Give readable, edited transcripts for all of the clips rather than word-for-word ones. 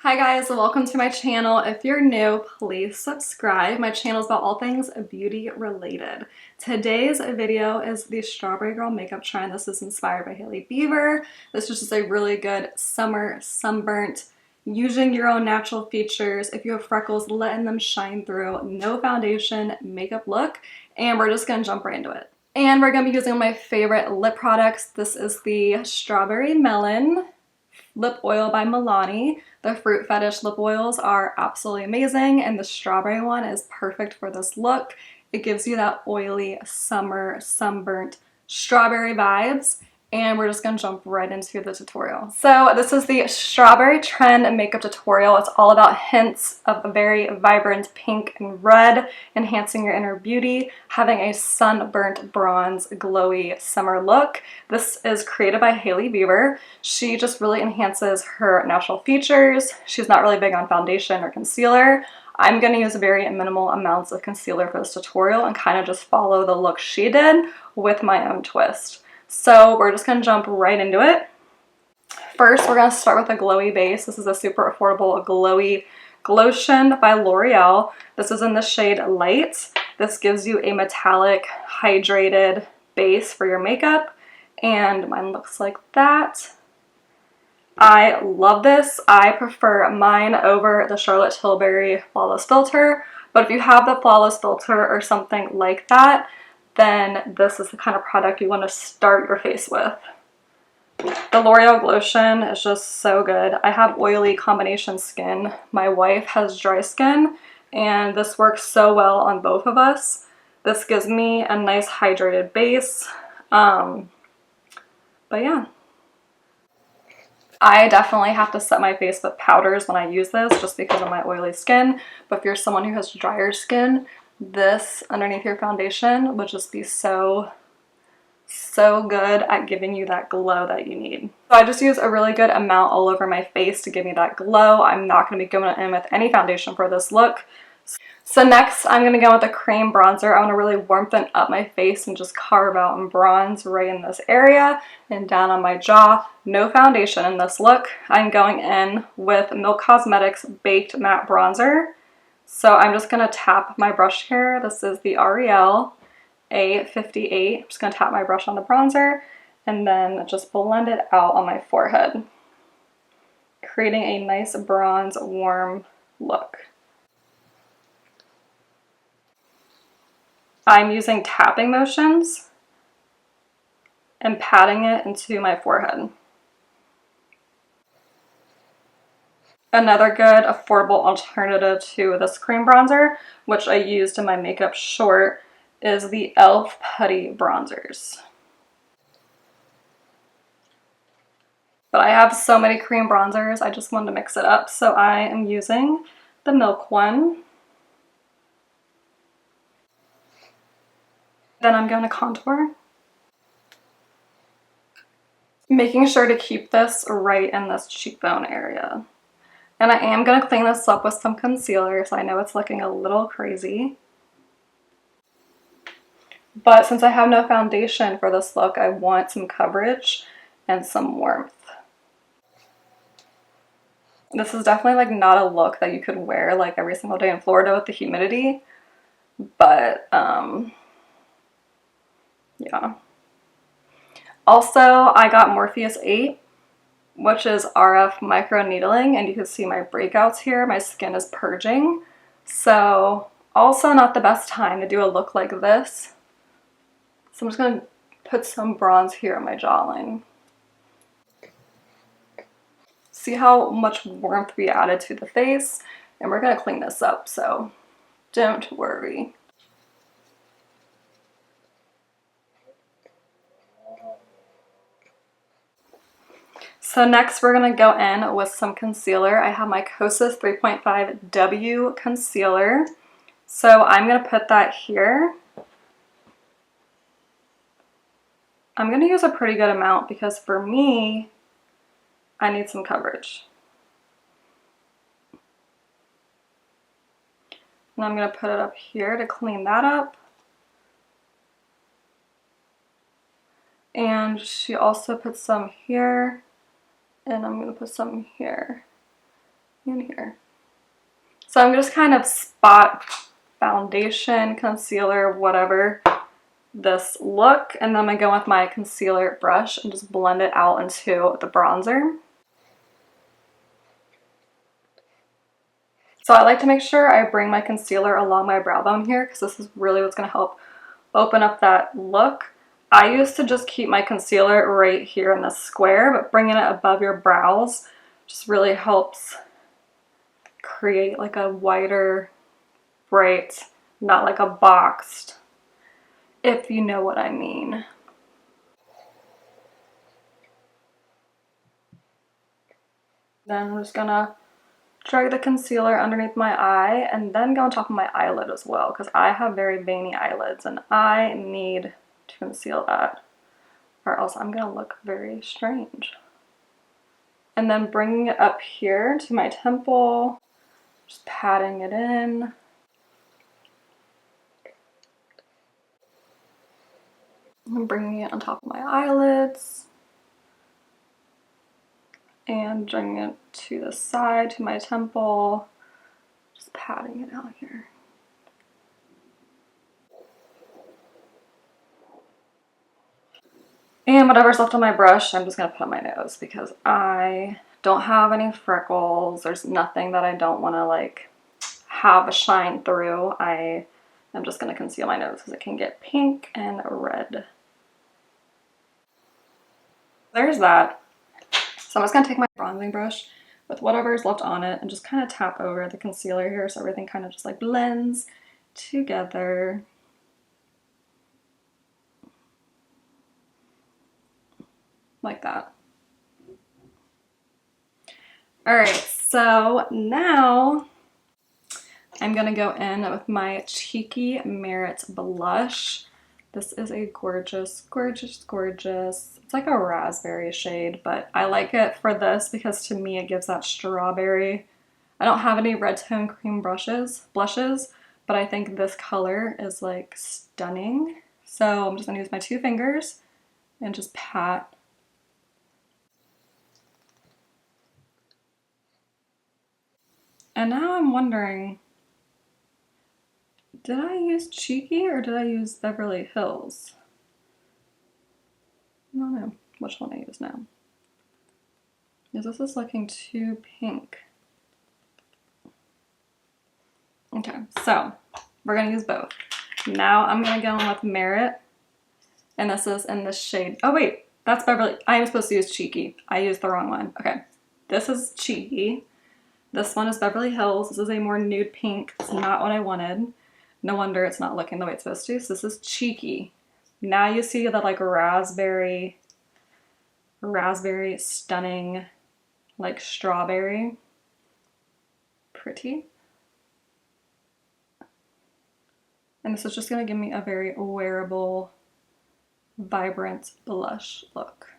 Hi guys, welcome to my channel. If you're new, please subscribe. My channel is about all things beauty related. Today's video is the Strawberry Girl makeup trend. This is inspired by Hailey Bieber. This is just a really good summer sunburnt, using your own natural features. If you have freckles, letting them shine through, no foundation makeup look. And we're just gonna jump right into it. And we're gonna be using my favorite lip products. This is the Strawberry Melon lip oil by Milani. The Fruit Fetish lip oils are absolutely amazing, and the strawberry one is perfect for this look. It gives you that oily summer sunburnt strawberry vibes, and we're just gonna jump right into the tutorial. So this is the Strawberry Trend makeup tutorial. It's all about hints of a very vibrant pink and red, enhancing your inner beauty, having a sunburnt bronze glowy summer look. This is created by Hailey Bieber. She just really enhances her natural features. She's not really big on foundation or concealer. I'm going to use very minimal amounts of concealer for this tutorial and kind of just follow the look she did with my own twist. So we're just going to jump right into it. First, we're going to start with a glowy base. This is a super affordable glowy Glotion by L'Oreal. This is in the shade Light. This gives you a metallic, hydrated base for your makeup, and mine looks like that. I love this. I prefer mine over the Charlotte Tilbury Flawless Filter, but if you have the Flawless Filter or something like that, then this is the kind of product you want to start your face with. The L'Oreal Glotion is just so good. I have oily combination skin. My wife has dry skin, and this works so well on both of us. This gives me a nice hydrated base. But yeah. I definitely have to set my face with powders when I use this just because of my oily skin. But if you're someone who has drier skin, this underneath your foundation would just be so good at giving you that glow that you need. So I just use a really good amount all over my face to give me that glow. I'm not going to be going in with any foundation for this look. So next, I'm going to go with a cream bronzer. I want to really warmthen up my face and just carve out in bronze right in this area and down on my jaw. No foundation in this look. I'm going in with Milk Cosmetics Baked Matte Bronzer. So I'm just going to tap my brush here. This is the L'Oreal A58. I'm just going to tap my brush on the bronzer and then just blend it out on my forehead, creating a nice bronze warm look. I'm using tapping motions and patting it into my forehead. Another good affordable alternative to this cream bronzer, which I used in my makeup short, is the e.l.f. Putty Bronzers. But I have so many cream bronzers, I just wanted to mix it up, so I am using the Milk one. Then I'm going to contour, making sure to keep this right in this cheekbone area. And I am going to clean this up with some concealer, so I know it's looking a little crazy. But since I have no foundation for this look, I want some coverage and some warmth. This is definitely like not a look that you could wear like every single day in Florida with the humidity, but yeah. Also, I got Morpheus 8, which is RF micro needling, and you can see my breakouts here. My skin is purging, so also not the best time to do a look like this. So I'm just going to put some bronze here on my jawline. See how much warmth we added to the face, and we're going to clean this up, so don't worry. So next we're going to go in with some concealer. I have my Kosas 3.5 W concealer. So I'm going to put that here. I'm going to use a pretty good amount because for me, I need some coverage. And I'm going to put it up here to clean that up. And she also put some here, and I'm going to put some here. in here. So I'm just kind of spot foundation, concealer, whatever, this look, and then I'm gonna go with my concealer brush and just blend it out into the bronzer. So I like to make sure I bring my concealer along my brow bone here because this is really what's gonna help open up that look. I used to just keep my concealer right here in the square, but bringing it above your brows just really helps create like a wider, bright, not like a boxed, if you know what I mean. Then I'm just gonna drag the concealer underneath my eye and then go on top of my eyelid as well because I have very veiny eyelids and I need to conceal that or else I'm gonna look very strange. And then bringing it up here to my temple, just patting it in. And bringing it on top of my eyelids. And bringing it to the side, to my temple. Just patting it out here. And whatever's left on my brush, I'm just gonna put on my nose because I don't have any freckles. There's nothing that I don't wanna like have a shine through. I am just gonna conceal my nose because it can get pink and red. There's that. So I'm just gonna take my bronzing brush with whatever's left on it and just kind of tap over the concealer here so everything kind of just like blends together. Like that. All right, so now I'm gonna go in with my Cheeky Merit blush. This is a gorgeous, gorgeous, gorgeous, it's like a raspberry shade, but I like it for this because to me it gives that strawberry. I don't have any red tone cream blushes, but I think this color is like stunning. So I'm just gonna use my 2 fingers and just pat. And now I'm wondering, did I use Cheeky or did I use Beverly Hills? I don't know which one I use now. Because this is looking too pink. Okay, so we're gonna use both. Now I'm gonna go in with Merit, and this is in the shade, oh wait, that's Beverly, I am supposed to use Cheeky. I used the wrong one. Okay, this is Cheeky. This one is Beverly Hills. This is a more nude pink. It's not what I wanted. No wonder it's not looking the way it's supposed to. So this is Cheeky. Now you see that like raspberry stunning, like strawberry. Pretty. And this is just gonna give me a very wearable, vibrant blush look.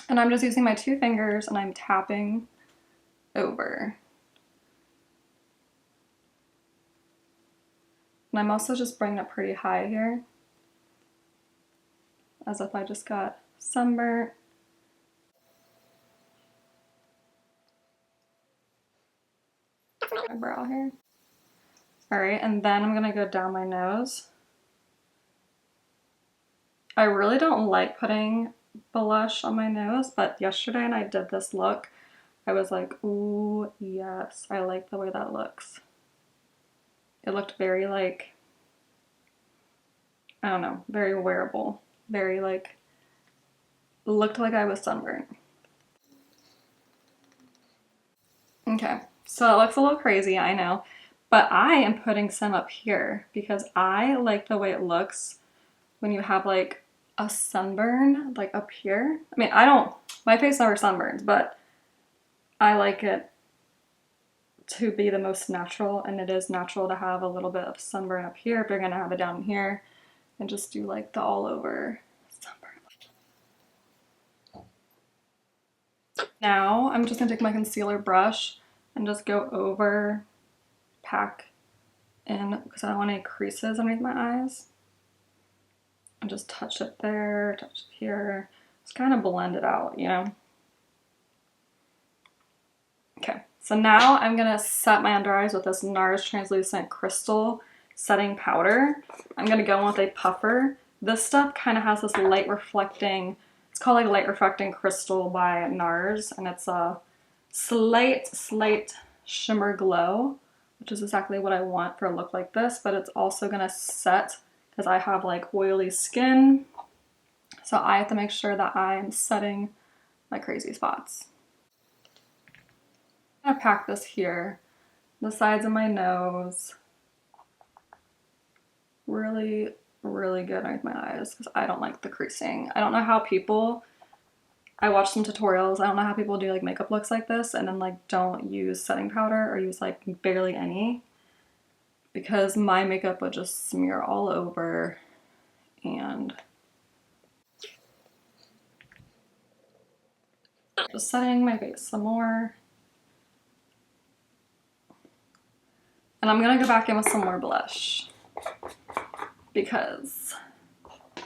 And I'm just using my 2 fingers and I'm tapping over. And I'm also just bringing it pretty high here, as if I just got sunburnt. My brow here. All right, and then I'm gonna go down my nose. I really don't like putting blush on my nose, but yesterday when I did this look, I was like, ooh, yes, I like the way that looks. It looked very like, I don't know, very wearable. Very like, looked like I was sunburned. Okay, so it looks a little crazy, I know, but I am putting some up here because I like the way it looks when you have like a sunburn like up here. I mean, my face never sunburns, but I like it to be the most natural, and it is natural to have a little bit of sunburn up here if you're gonna have it down here, and just do like the all over sunburn. Now I'm just gonna take my concealer brush and just go over, pack in, because I don't want any creases underneath my eyes. And just touch it there, touch it here. Just kind of blend it out, you know? Okay, so So now I'm gonna set my under eyes with this NARS Translucent Crystal Setting Powder. I'm gonna go in with a puffer. This stuff kind of has this light reflecting, it's called like Light Reflecting Crystal by NARS, and it's a slight shimmer glow, which is exactly what I want for a look like this, but it's also gonna set because I have like oily skin. So I have to make sure that I'm setting my crazy spots. I'm gonna pack this here, the sides of my nose. Really, really good underneath my eyes because I don't like the creasing. I don't know how people, I watched some tutorials, I don't know how people do like makeup looks like this and then like don't use setting powder or use like barely any, because my makeup would just smear all over. And just setting my face some more. And I'm gonna go back in with some more blush because I'm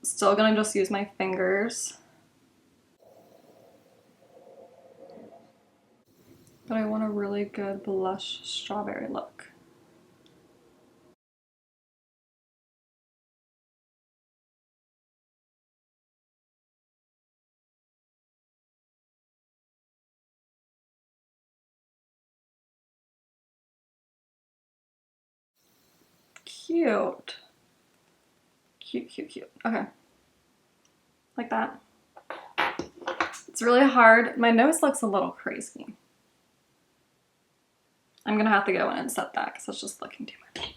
still gonna just use my fingers. But I want a really good blush strawberry look. Cute. Cute, cute, cute. Okay. Like that. It's really hard. My nose looks a little crazy. I'm gonna have to go in and set that because it's just looking too much.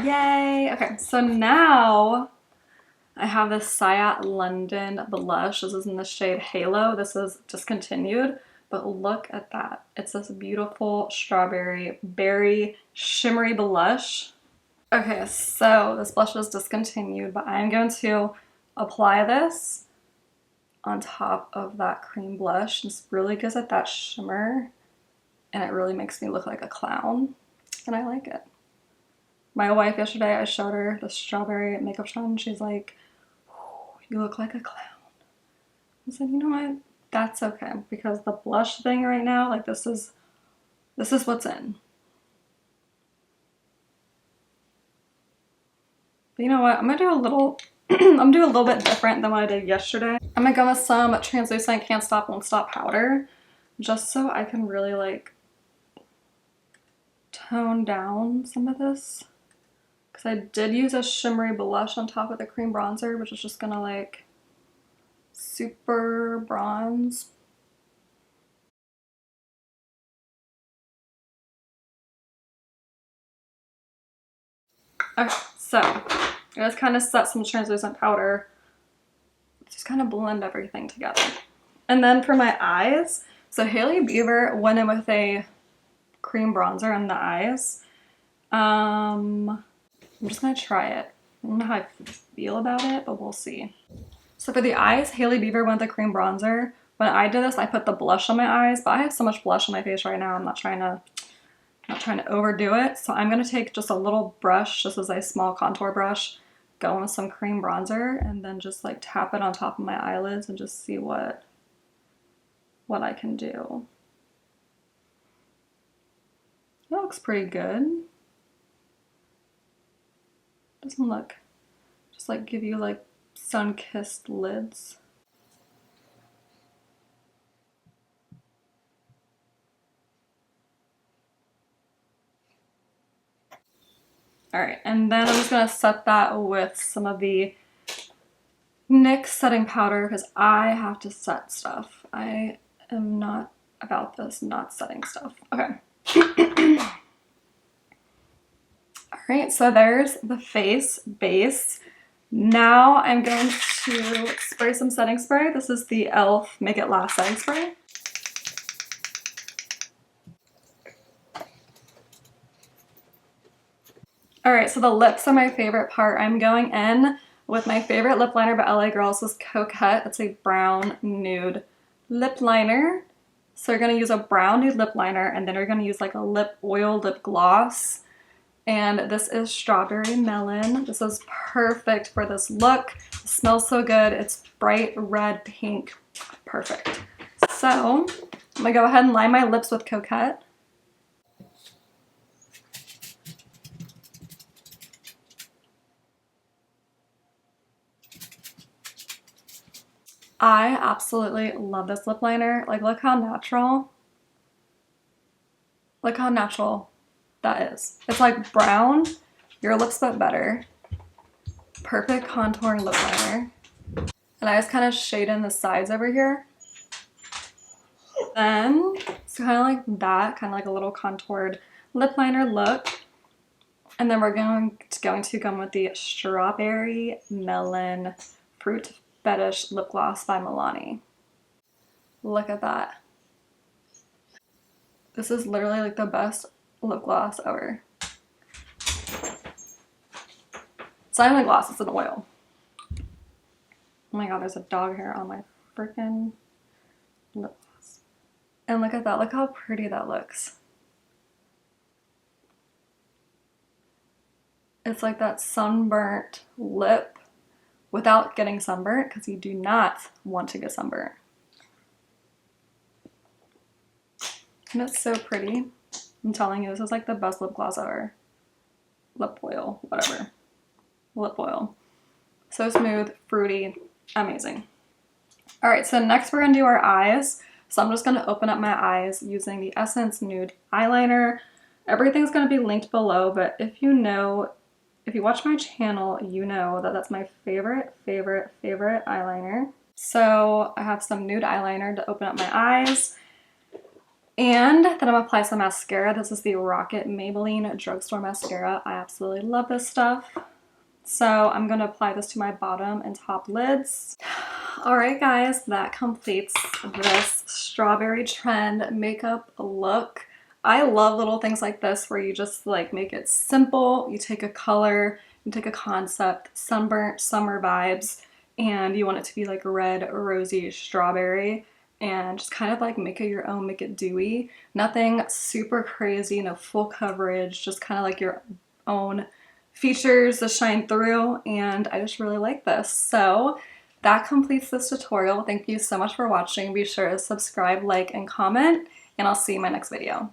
Yay! Okay, so now I have this Sayat London blush. This is in the shade Halo. This is discontinued, but look at that. It's this beautiful strawberry berry shimmery blush. Okay, so this blush is discontinued, but I'm going to apply this on top of that cream blush. This really gives it that shimmer, and it really makes me look like a clown, and I like it. My wife yesterday, I showed her the strawberry makeup shine, and she's like, you look like a clown. I said, you know what? That's okay, because the blush thing right now, like this is what's in. But you know what? I'm gonna do a little I'm gonna do a little bit different than what I did yesterday. I'm gonna go with some translucent Can't Stop Won't Stop powder, just so I can really like tone down some of this. Because I did use a shimmery blush on top of the cream bronzer, which is just gonna like super bronze. Okay, so I just kind of set some translucent powder, just kind of blend everything together. And then for my eyes, so Hailey Bieber went in with a cream bronzer in the eyes. I'm just gonna try it. I don't know how I feel about it, but we'll see. So for the eyes, Hailey Bieber went with the cream bronzer. When I did this, I put the blush on my eyes, but I have so much blush on my face right now, I'm not trying to overdo it. So I'm gonna take just a little brush, just as a small contour brush, go in with some cream bronzer, and then just like tap it on top of my eyelids and just see what I can do. That looks pretty good. Doesn't look, just like give you like sun-kissed lids. All right, and then I'm just gonna set that with some of the NYX setting powder because I have to set stuff. I am not about this not setting stuff. Okay. All right, so there's the face base. Now I'm going to spray some setting spray. This is the e.l.f. Make It Last setting spray. All right, so the lips are my favorite part. I'm going in with my favorite lip liner by LA Girls, this Coquette. It's a brown nude lip liner. So you're gonna use a brown nude lip liner, and then you're gonna use like a lip oil lip gloss. And this is Strawberry Melon. This is perfect for this look. It smells so good. It's bright red pink. Perfect. So I'm gonna go ahead and line my lips with Coquette. I absolutely love this lip liner. Like, look how natural. Look how natural that is. It's like brown, your lips but better. Perfect contouring lip liner. And I just kind of shade in the sides over here. Then it's kind of like that, kind of like a little contoured lip liner look. And then we're going to go in with the Strawberry Melon Fruit Fetish Lip Gloss by Milani. Look at that. This is literally like the best lip gloss ever. It's not even a gloss, it's an oil. Oh my god, there's a dog hair on my freaking lip gloss. And look at that, look how pretty that looks. It's like that sunburnt lip without getting sunburnt, because you do not want to get sunburnt. And it's so pretty. I'm telling you, this is like the best lip gloss ever. Lip oil, whatever. Lip oil. So smooth, fruity, amazing. All right, so next we're gonna do our eyes. So I'm just gonna open up my eyes using the Essence Nude Eyeliner. Everything's gonna be linked below, but if you watch my channel, you know that that's my favorite eyeliner. So I have some nude eyeliner to open up my eyes. And then I'm gonna apply some mascara. This is the Rocket Maybelline Drugstore Mascara. I absolutely love this stuff. So I'm gonna apply this to my bottom and top lids. All right, guys, that completes this strawberry trend makeup look. I love little things like this where you just like make it simple. You take a color, you take a concept, sunburnt summer vibes, and you want it to be like red, rosy strawberry, and just kind of like make it your own, make it dewy. Nothing super crazy, no full coverage, just kind of like your own features that shine through, and I just really like this. So that completes this tutorial. Thank you so much for watching. Be sure to subscribe, like, and comment, and I'll see you in my next video.